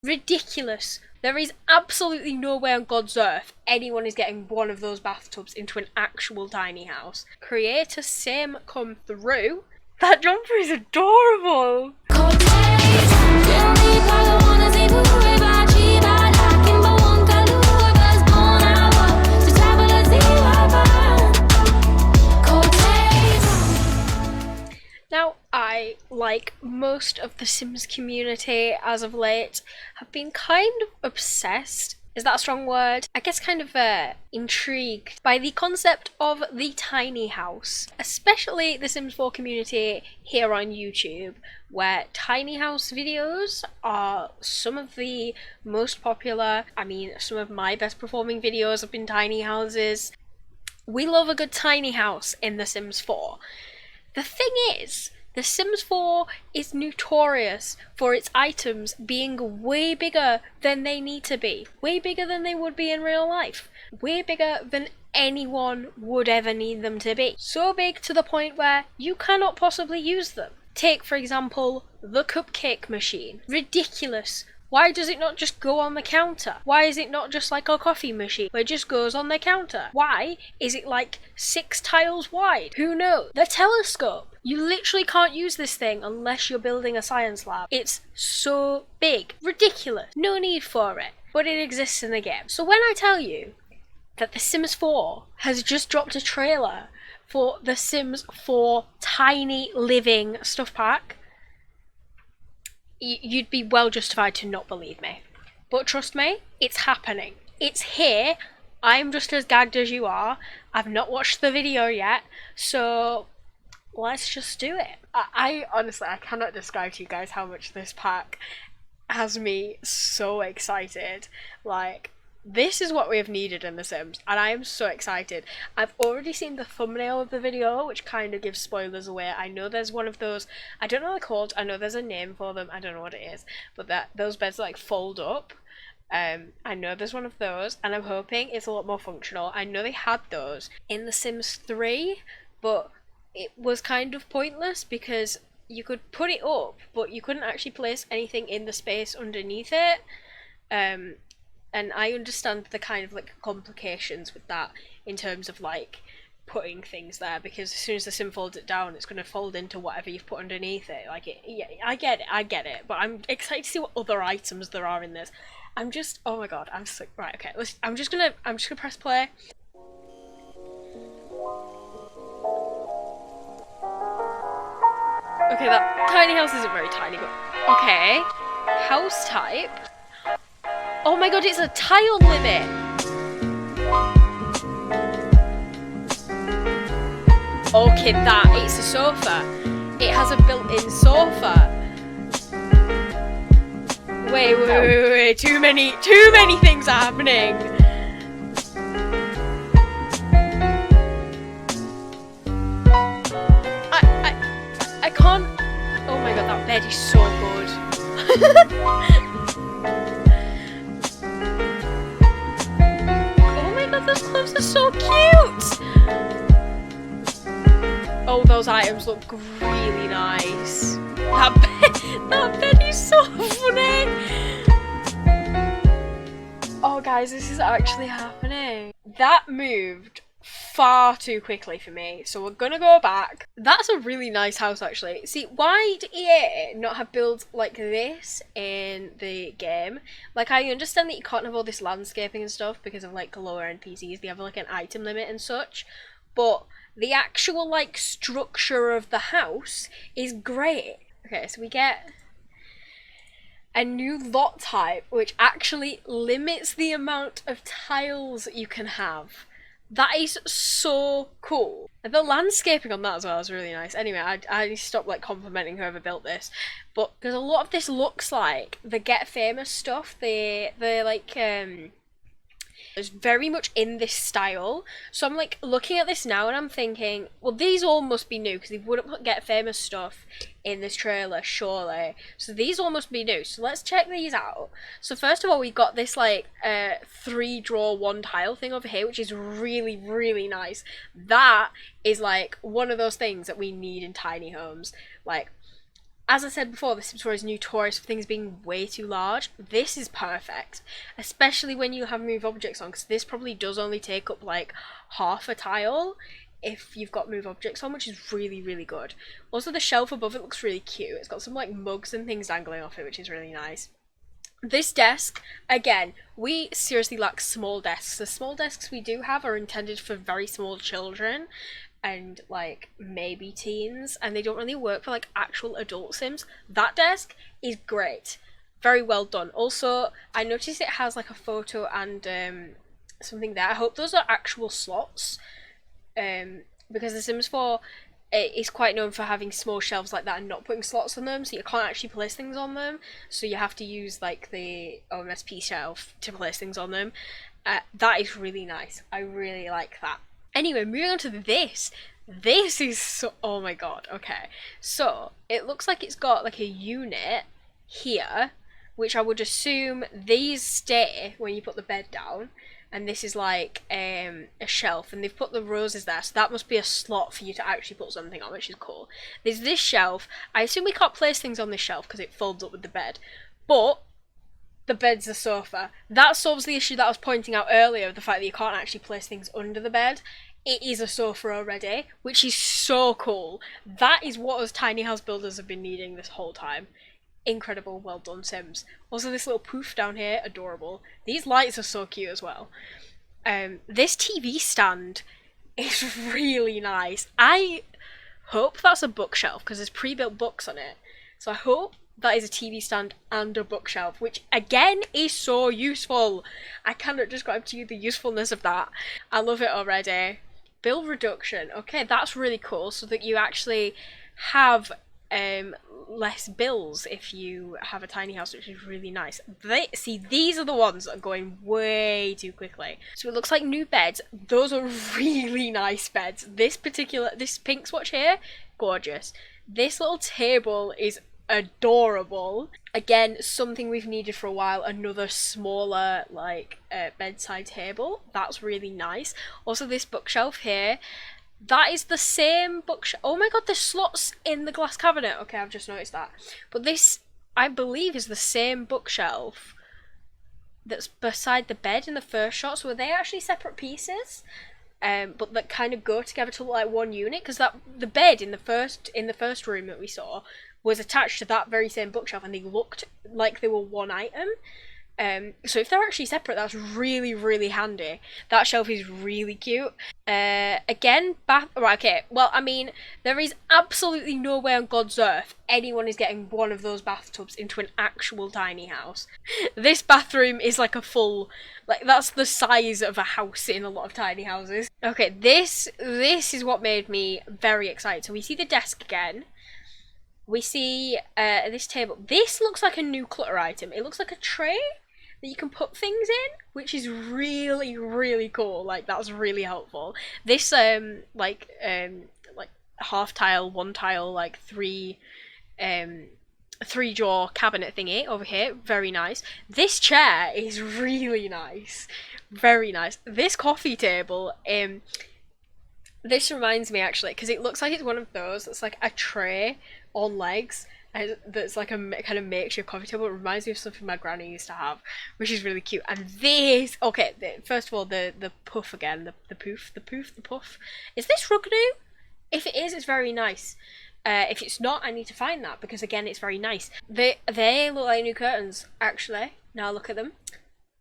Ridiculous. There is absolutely no way on God's earth anyone is getting one of those bathtubs into an actual tiny house. Creator Sim come through. That jumper is adorable. Now, I, like most of the Sims community as of late, have been kind of obsessed, is that a strong word? I guess kind of intrigued by the concept of the tiny house, especially the Sims 4 community here on YouTube, where tiny house videos are some of the most popular. I mean, some of my best performing videos have been tiny houses. We love a good tiny house in The Sims 4. The thing is, The Sims 4 is notorious for its items being way bigger than they need to be. Way bigger than they would be in real life. Way bigger than anyone would ever need them to be. So big to the point where you cannot possibly use them. Take, for example, the cupcake machine. Ridiculous. Why does it not just go on the counter? Why is it not just like a coffee machine where it just goes on the counter? Why is it like 6 tiles wide? Who knows? The telescope. You literally can't use this thing unless you're building a science lab. It's so big. Ridiculous. No need for it. But it exists in the game. So when I tell you that The Sims 4 has just dropped a trailer for The Sims 4 Tiny Living Stuff Pack, you'd be well justified to not believe me. But trust me, it's happening. It's here. I'm just as gagged as you are. I've not watched the video yet, so let's just do it. I honestly, I cannot describe to you guys how much this pack has me so excited. Like, this is what we have needed in The Sims, and I am so excited. I've already seen the thumbnail of the video, which kind of gives spoilers away. I know there's one of those, I don't know what they're called, I know there's a name for them, I don't know what it is, but those beds like fold up. I know there's one of those, and I'm hoping it's a lot more functional. I know they had those in The Sims 3, but it was kind of pointless because you could put it up, but you couldn't actually place anything in the space underneath it. And I understand the kind of like complications with that in terms of like putting things there, because as soon as the sim folds it down, it's going to fold into whatever you've put underneath it. Like, yeah, I get it, but I'm excited to see what other items there are in this. I'm just, oh my god, I'm so, right, okay, I'm just gonna press play. Okay, that tiny house isn't very tiny, but okay. House type. Oh my god, it's a tile limit! Okay, it's a sofa. It has a built-in sofa. Wait, too many things are happening. I can't. Oh my god, that bed is so good. Oh my god, those clothes are so cute. Oh, those items look really nice. That bed is so funny. Oh guys, this is actually happening. That moved far too quickly for me, so we're gonna go back. That's a really nice house actually. See, why did EA not have builds like this in the game? Like, I understand that you can't have all this landscaping and stuff because of like lower end PCs, they have like an item limit and such, but the actual like structure of the house is great. Okay, so we get a new lot type which actually limits the amount of tiles you can have. That is so cool. And the landscaping on that as well is really nice. Anyway, I need to stop like complimenting whoever built this, but because a lot of this looks like the Get Famous stuff. They like is very much in this style. So I'm like looking at this now and I'm thinking, well, these all must be new because they wouldn't put Get Famous stuff in this trailer, surely. So these all must be new. So let's check these out. So first of all, we got this like 3 draw 1 tile thing over here, which is really, really nice. That is like one of those things that we need in tiny homes. Like, as I said before, The Sims 4 is notorious for things being way too large. This is perfect, especially when you have move objects on, because this probably does only take up like half a tile if you've got move objects on, which is really, really good. Also, the shelf above it looks really cute. It's got some like mugs and things dangling off it, which is really nice. This desk, again, we seriously lack small desks. The small desks we do have are intended for very small children and like maybe teens, and they don't really work for like actual adult Sims. That desk is great. Very well done. Also, I noticed it has like a photo and something there. I hope those are actual slots. Because The Sims 4 is quite known for having small shelves like that and not putting slots on them, so you can't actually place things on them. So you have to use like the OMSP shelf to place things on them. That is really nice. I really like that. Anyway, moving on to this. This is so, oh my god, okay. So, it looks like it's got like a unit here, which I would assume these stay when you put the bed down. And this is like a shelf, and they've put the roses there, so that must be a slot for you to actually put something on, which is cool. There's this shelf. I assume we can't place things on this shelf because it folds up with the bed, but the bed's a sofa. That solves the issue that I was pointing out earlier, the fact that you can't actually place things under the bed. It is a sofa already, which is so cool. That is what us tiny house builders have been needing this whole time. Incredible, well done, Sims. Also, this little poof down here, adorable. These lights are so cute as well. This TV stand is really nice. I hope that's a bookshelf because there's pre-built books on it. So I hope that is a TV stand and a bookshelf, which again is so useful. I cannot describe to you the usefulness of that. I love it already. Bill reduction. Okay, that's really cool, so that you actually have less bills if you have a tiny house, which is really nice. See, these are the ones that are going way too quickly. So it looks like new beds. Those are really nice beds. This pink swatch here, gorgeous. This little table is adorable. Again, something we've needed for a while. Another smaller like bedside table. That's really nice. Also, this bookshelf here. That is the same bookshelf. Oh my god, there's slots in the glass cabinet. Okay, I've just noticed that. But this, I believe, is the same bookshelf that's beside the bed in the first shot. So are they actually separate pieces? But that kind of go together to look like one unit? Because that the bed in the first room that we saw was attached to that very same bookshelf, and they looked like they were one item. So if they're actually separate, that's really, really handy. That shelf is really cute. Again, right, okay, well, I mean, there is absolutely no way on God's earth anyone is getting one of those bathtubs into an actual tiny house. This bathroom is like a full, like, that's the size of a house in a lot of tiny houses. Okay, this is what made me very excited. So we see the desk again. We see this table. This looks like a new clutter item. It looks like a tray that you can put things in, which is really, really cool. Like, that's really helpful. This like half tile, one tile, like three drawer cabinet thingy over here, very nice. This chair is really nice, very nice. This coffee table, this reminds me actually, because it looks like it's one of those that's like a tray on legs, that's like a kind of makeshift coffee table. It reminds me of something my granny used to have, which is really cute. And this, okay, first of all, the puff again, the puff. Is this rug new? If it is, it's very nice. If it's not, I need to find that, because again, it's very nice. They look like new curtains, actually. Now look at them.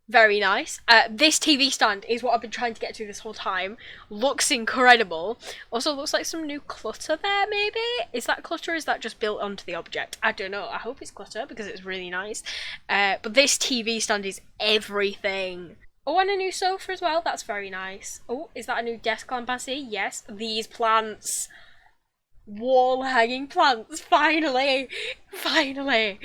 Very nice. This TV stand is what I've been trying to get to this whole time. Looks incredible. Also looks like some new clutter there, maybe? Is that clutter or is that just built onto the object? I don't know. I hope it's clutter because it's really nice. But this TV stand is everything. Oh, and a new sofa as well. That's very nice. Oh, is that a new desk lamp I see? Yes. These plants. Wall hanging plants. Finally. Finally.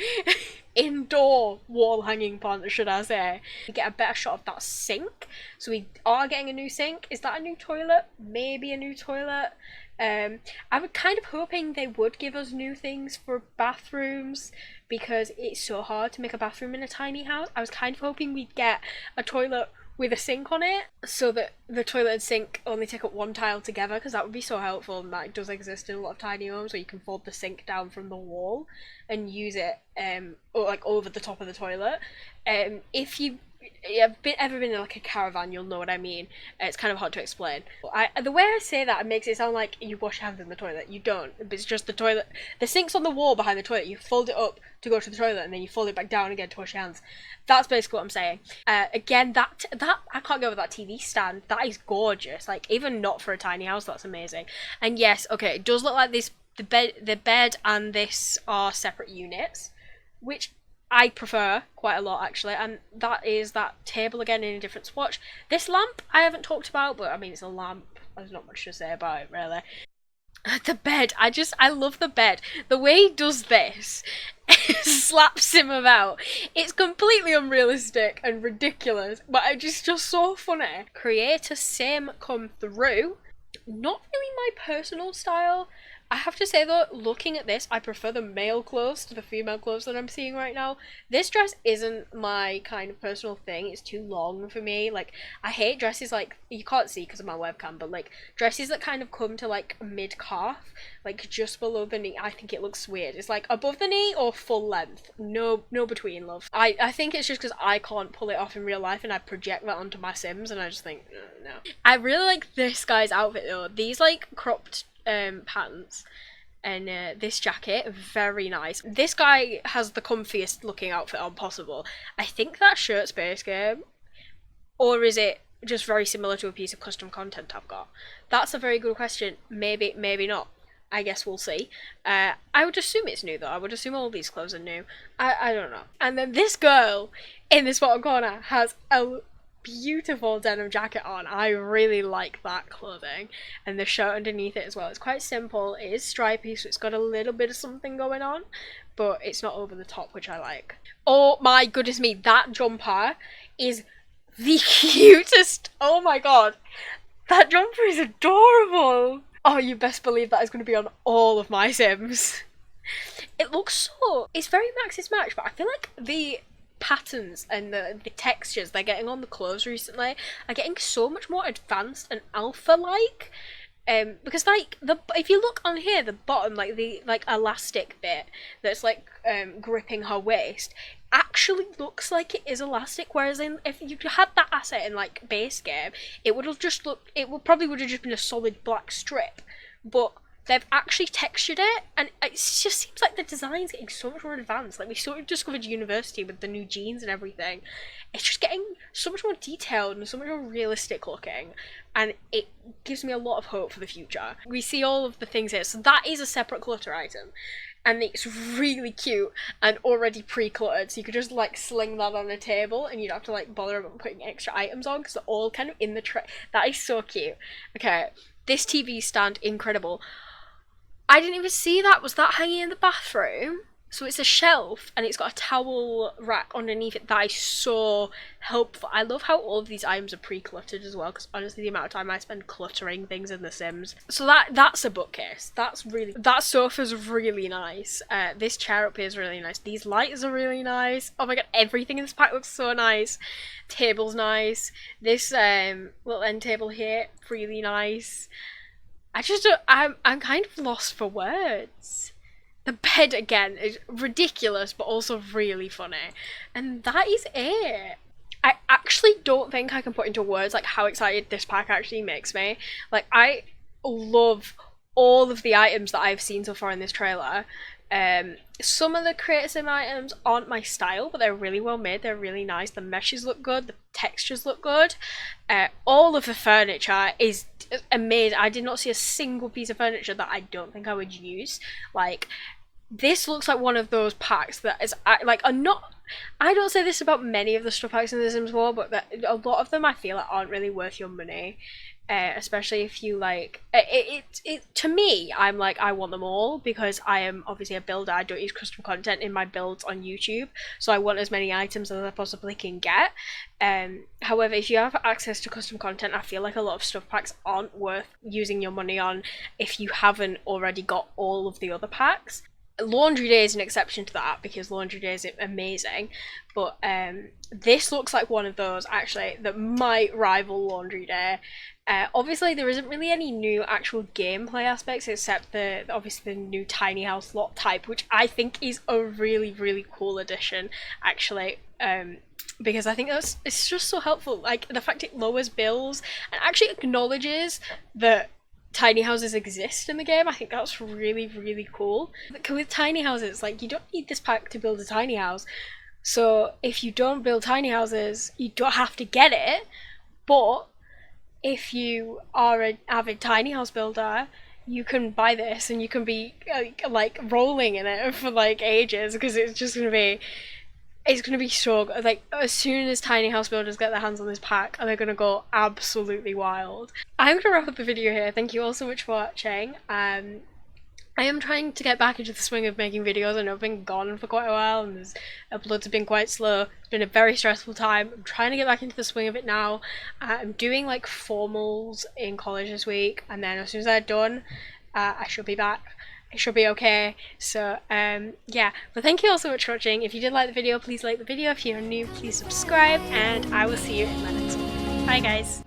Indoor wall hanging plant, should I say. We get a better shot of that sink. So we are getting a new sink. Is that a new toilet? Maybe a new toilet. I was kind of hoping they would give us new things for bathrooms, because it's so hard to make a bathroom in a tiny house. I was kind of hoping we'd get a toilet with a sink on it, so that the toilet and sink only take up one tile together, because that would be so helpful, and that does exist in a lot of tiny homes where you can fold the sink down from the wall and use it or like over the top of the toilet. If you ever been in like a caravan, you'll know what I mean. It's kind of hard to explain. The way I say that, it makes it sound like you wash your hands in the toilet. You don't. It's just the toilet. The sink's on the wall behind the toilet. You fold it up to go to the toilet, and then you fold it back down again to wash your hands. That's basically what I'm saying. Again, that I can't go with that TV stand. That is gorgeous. Like, even not for a tiny house, that's amazing. And yes, okay, it does look like this. The bed and this are separate units, which I prefer quite a lot, actually, and that is that table again in a different swatch. This lamp I haven't talked about, but I mean, it's a lamp. There's not much to say about it, really. The bed, I love the bed. The way he does this, slaps him about. It's completely unrealistic and ridiculous, but it's just so funny. Creator same come through. Not really my personal style. I have to say though, looking at this, I prefer the male clothes to the female clothes that I'm seeing right now. This dress isn't my kind of personal thing. It's too long for me. Like, I hate dresses like, you can't see because of my webcam, but like dresses that kind of come to like mid-calf, like just below the knee. I think it looks weird. It's like above the knee or full length. No between, love. I think it's just because I can't pull it off in real life and I project that onto my Sims, and I just think, no. I really like this guy's outfit though. These like cropped pants and this jacket, very nice. This guy has the comfiest looking outfit on possible. I think that shirt's base game, or is it just very similar to a piece of custom content I've got? That's a very good question. Maybe not. I guess we'll see. I would assume it's new though. I would assume all these clothes are new. I don't know. And then this girl in this bottom corner has a beautiful denim jacket on. I really like that clothing, and the shirt underneath it as well. It's quite simple. It is stripy, so it's got a little bit of something going on, but it's not over the top, which I like. Oh my goodness me, that jumper is the cutest. Oh my god, that jumper is adorable. Oh, you best believe that is going to be on all of my Sims. It looks so, it's very Max's Match, but I feel like the patterns and the textures they're getting on the clothes recently are getting so much more advanced and alpha-like. Because like if you look on here, the bottom, like the elastic bit that's like gripping her waist actually looks like it is elastic, whereas if you had that asset in like base game, it would have just looked, probably would have just been a solid black strip, but they've actually textured it, and it just seems like the design's getting so much more advanced. Like, we sort of discovered University with the new jeans and everything. It's just getting so much more detailed and so much more realistic looking, and it gives me a lot of hope for the future. We see all of the things here, so that is a separate clutter item, and it's really cute and already pre-cluttered, so you could just like sling that on a table and you don't have to like bother about putting extra items on because they're all kind of in the tray. That is so cute. Okay, this TV stand, incredible. I didn't even see that. Was that hanging in the bathroom? So it's a shelf and it's got a towel rack underneath it. That is so helpful. I love how all of these items are pre-cluttered as well, because honestly the amount of time I spend cluttering things in The Sims. So that's a bookcase. That sofa's really nice. This chair up here is really nice. These lights are really nice. Oh my god, everything in this pack looks so nice. Table's nice. This little end table here, really nice. I'm kind of lost for words. The bed again is ridiculous, but also really funny. And that is it. I actually don't think I can put into words like how excited this pack actually makes me. Like, I love all of the items that I've seen so far in this trailer. Some of the Creator Sim items aren't my style, but they're really well made. They're really nice. The meshes look good. The textures look good. All of the furniture is amazing. I did not see a single piece of furniture that I don't think I would use. Like, this looks like one of those packs that is like I don't say this about many of the stuff packs in The Sims 4, but that a lot of them I feel like aren't really worth your money. Especially if you like it to me, I'm like, I want them all because I am obviously a builder. I don't use custom content in my builds on YouTube, so I want as many items as I possibly can get. However, if you have access to custom content, I feel like a lot of stuff packs aren't worth using your money on if you haven't already got all of the other packs. Laundry Day is an exception to that because Laundry Day is amazing, but this looks like one of those actually that might rival Laundry Day. Obviously, there isn't really any new actual gameplay aspects except the obviously the new tiny house lot type, which I think is a really cool addition actually. Because I think it's just so helpful. Like the fact it lowers bills and actually acknowledges that tiny houses exist in the game. I think that's really cool. With tiny houses, like you don't need this pack to build a tiny house. So if you don't build tiny houses, you don't have to get it. But if you are an avid tiny house builder, you can buy this and you can be like rolling in it for like ages because it's gonna be so good. Like as soon as tiny house builders get their hands on this pack, they're gonna go absolutely wild. I'm gonna wrap up the video here. Thank you all so much for watching. I am trying to get back into the swing of making videos. I know I've been gone for quite a while and uploads have been quite slow. It's been a very stressful time. I'm trying to get back into the swing of it now. I'm doing like formals in college this week, and then as soon as they're done, I should be back. It should be okay. So yeah, but thank you all so much for watching. If you did like the video, please like the video. If you're new, please subscribe, and I will see you in my next one. Bye guys.